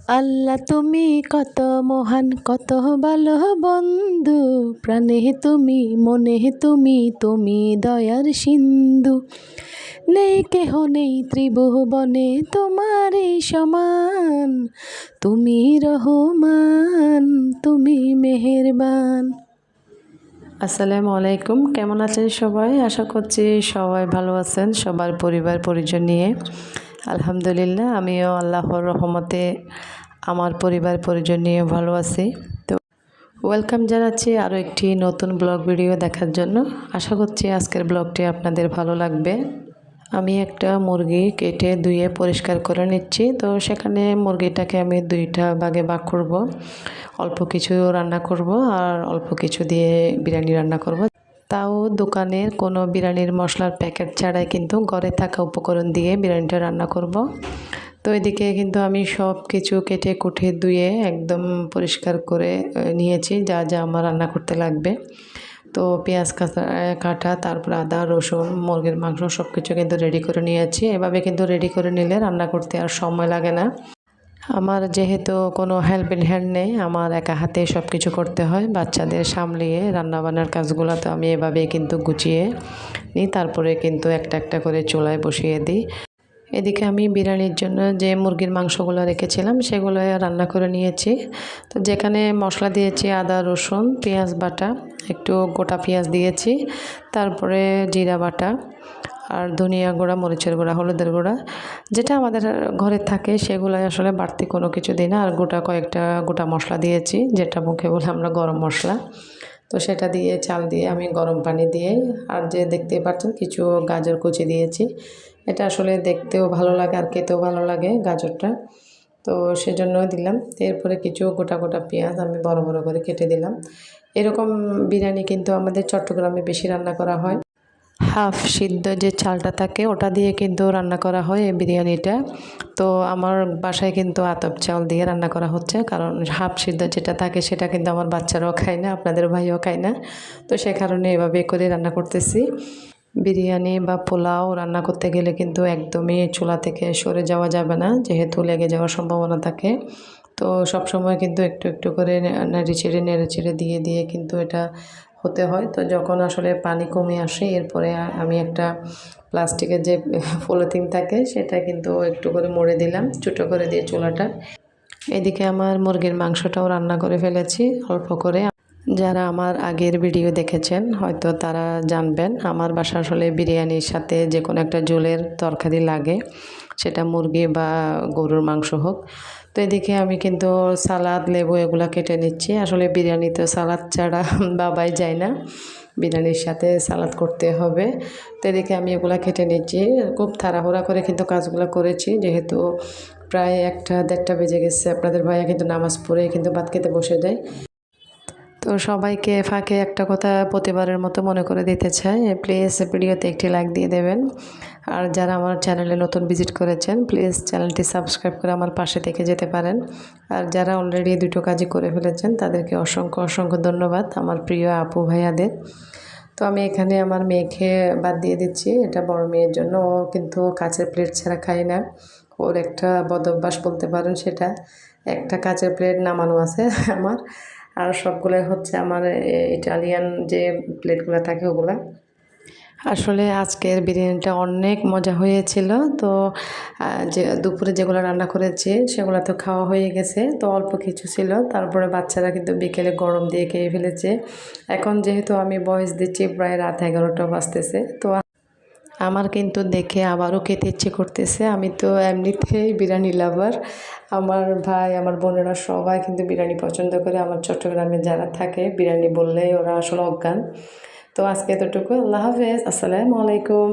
আল্লাহ তুমি কত মহান, কত ভালো বন্ধু, প্রাণে তুমি মনে তুমি, তুমি দয়ার সিন্ধু। নেই কেহ নেই ত্রিভুবনে তোমারই সমান, তুমি রহমান, তুমি মেহেরবান। আসসালামু আলাইকুম, কেমন আছেন সবাই? আশা করছি সবাই ভালো আছেন, সবার পরিবার পরিজন নিয়ে। আলহামদুলিল্লাহ, আমিও আল্লাহর রহমতে আমার পরিবার পরিজন নিয়ে ভালো আছি। তো ওয়েলকাম জানাচ্ছি আরও একটি নতুন ব্লগ ভিডিও দেখার জন্য। আশা করছি আজকের ব্লগটি আপনাদের ভালো লাগবে। আমি একটা মুরগি কেটে ধুয়ে পরিষ্কার করে নিচ্ছি। তো সেখানে মুরগিটাকে আমি দুইটা ভাগে ভাগ করব। অল্প কিছু রান্না করব আর অল্প কিছু দিয়ে বিরিয়ানি রান্না করব। তাও দোকানের কোনো বিরিয়ানির মশলার প্যাকেট ছাড়াই কিন্তু ঘরে থাকা উপকরণ দিয়ে বিরিয়ানিটা রান্না করব। তো এদিকে কিন্তু আমি সব কিছু কেটে কুটে ধুয়ে একদম পরিষ্কার করে নিয়েছি যা যা আমার রান্না করতে লাগবে। তো পেঁয়াজ কাটা, তারপর আদা রসুন, মুরগির মাংস সব কিছু কিন্তু রেডি করে নিয়েছি। এভাবে কিন্তু রেডি করে নিলে রান্না করতে আর সময় লাগে না। আমার যেহেতু কোনো হেল্পিং হ্যান্ড নেই, আমার একা হাতে সব কিছু করতে হয়। বাচ্চাদের সামলিয়ে রান্নাবান্নার কাজগুলো তো আমি এভাবেই কিন্তু গুছিয়ে নিই, তারপরে কিন্তু একটা একটা করে চুলায় বসিয়ে দিই। এদিকে আমি বিরিয়ানির জন্য যে মুরগির মাংসগুলো রেখেছিলাম সেগুলো রান্না করে নিয়েছি। তো যেখানে মশলা দিয়েছি আদা রসুন পেঁয়াজ বাটা, একটু গোটা পেঁয়াজ দিয়েছি, তারপরে জিরা বাটা আর ধনিয়া গুঁড়া, মরিচের গুঁড়া, হলুদের গুঁড়া, যেটা আমাদের ঘরে থাকে সেগুলো আসলে বাড়তি কোনো কিছু দিই না। আর কয়েকটা গোটা মশলা দিয়েছি, যেটা মুখে বলে আমরা গরম মশলা। তো সেটা দিয়ে চাল দিয়ে আমি গরম পানি দিয়ে, আর যে দেখতেই পাচ্ছেন কিছু গাজর কুচি দিয়েছি। এটা আসলে দেখতেও ভালো লাগে আর খেতেও ভালো লাগে গাজরটা, তো সেজন্য দিলাম। এরপরে কিছু গোটা গোটা পেঁয়াজ আমি বড় বড় করে কেটে দিলাম। এরকম বিরিয়ানি কিন্তু আমাদের চট্টগ্রামে বেশি রান্না করা হয়। হাফ সিদ্ধ যে চালটা থাকে ওটা দিয়ে কিন্তু রান্না করা হয় এই বিরিয়ানিটা। তো আমার বাসায় কিন্তু আতপ চাল দিয়ে রান্না করা হচ্ছে, কারণ হাফ সিদ্ধ যেটা থাকে সেটা কিন্তু আমার বাচ্চারাও খায় না, আপনাদের ভাইও খায় না। তো সে কারণে এভাবে করে রান্না করতেছি। বিরিয়ানি বা পোলাও রান্না করতে গেলে কিন্তু একদমই চুলা থেকে সরে যাওয়া যাবে না, যেহেতু লেগে যাওয়ার সম্ভাবনা থাকে। তো সব সময় কিন্তু একটু একটু করে নেড়ে চেড়ে দিয়ে দিয়ে কিন্তু এটা হতে হয়। তো যখন আসলে পানি কমে আসে এরপরে আমি একটা প্লাস্টিকের যে পলিথিন থাকে সেটা কিন্তু একটু করে মুড়ে দিলাম, ছোটো করে দিয়ে চুলাটা। এদিকে আমার মুরগির মাংসটাও রান্না করে ফেলেছি অল্প করে। যারা আমার আগের ভিডিও দেখেছেন হয়তো তারা জানবেন, আমার বাসা আসলে বিরিয়ানির সাথে যে কোনো একটা ঝোলের তরকারি লাগে, সেটা মুরগি বা গরুর মাংস হোক। তো এদিকে আমি কিন্তু সালাদ লেবু এগুলো কেটে নিচ্ছি। আসলে বিরিয়ানিতে সালাদ ছাড়া বাবাই যায় না, বিরিয়ানির সাথে সালাদ করতে হবে। তো এদিকে আমি এগুলো কেটে নিচ্ছি, খুব তাড়াহুড়া করে কিন্তু কাজগুলো করেছি, যেহেতু প্রায় 1-1:30 বেজে গেছে। আপনাদের ভাইয়া কিন্তু নামাজ পড়ে কিন্তু ভাত খেতে বসে যায়। তো সবাইকে ফাঁকে একটা কথা প্রতিবারের মতো মনে করে দিতে চাই, প্লিজ ভিডিওতে একটি লাইক দিয়ে দেবেন। আর যারা আমার চ্যানেলে নতুন ভিজিট করেছেন প্লিজ চ্যানেলটি সাবস্ক্রাইব করে আমার পাশে থেকে যেতে পারেন। আর যারা অলরেডি দুটো কাজই করে ফেলেছেন তাদেরকে অসংখ্য অসংখ্য ধন্যবাদ, আমার প্রিয় আপু ভাইয়াদের। তো আমি এখানে আমার মেয়েকে বাদ দিয়ে দিচ্ছি, এটা বড় মেয়ের জন্য। ও কিন্তু কাচের প্লেট ছাড়া খায় না, ওর একটা বদ অভ্যাস বলতে পারেন সেটা। একটা কাচের প্লেট নামানো আছে আমার, আর সবগুলোই হচ্ছে আমার ইটালিয়ান যে প্লেটগুলো থাকে ওগুলা। আসলে আজকের বিরিয়ানিটা অনেক মজা হয়েছিল। তো যে দুপুরে যেগুলো রান্না করেছি সেগুলো তো খাওয়া হয়ে গেছে, তো অল্প কিছু ছিল। তারপরে বাচ্চারা কিন্তু বিকেলে গরম দিয়ে খেয়ে ফেলেছে। এখন যেহেতু আমি ভয়েস দিচ্ছি প্রায় রাত 11টা বাজতেছে, তো আমার কিন্তু দেখে আবারও খেতে ইচ্ছে করতেছে। আমি তো এমনিতেই বিরিয়ানি লাভার, আমার ভাই আমার বোনেরা সবাই কিন্তু বিরিয়ানি পছন্দ করে। আমার চট্টগ্রামে যারা থাকে বিরিয়ানি বললেই ওরা আসলে অজ্ঞান। তো আজকে এতটুকু, আল্লাহ হাফেজ, আসসালামু আলাইকুম।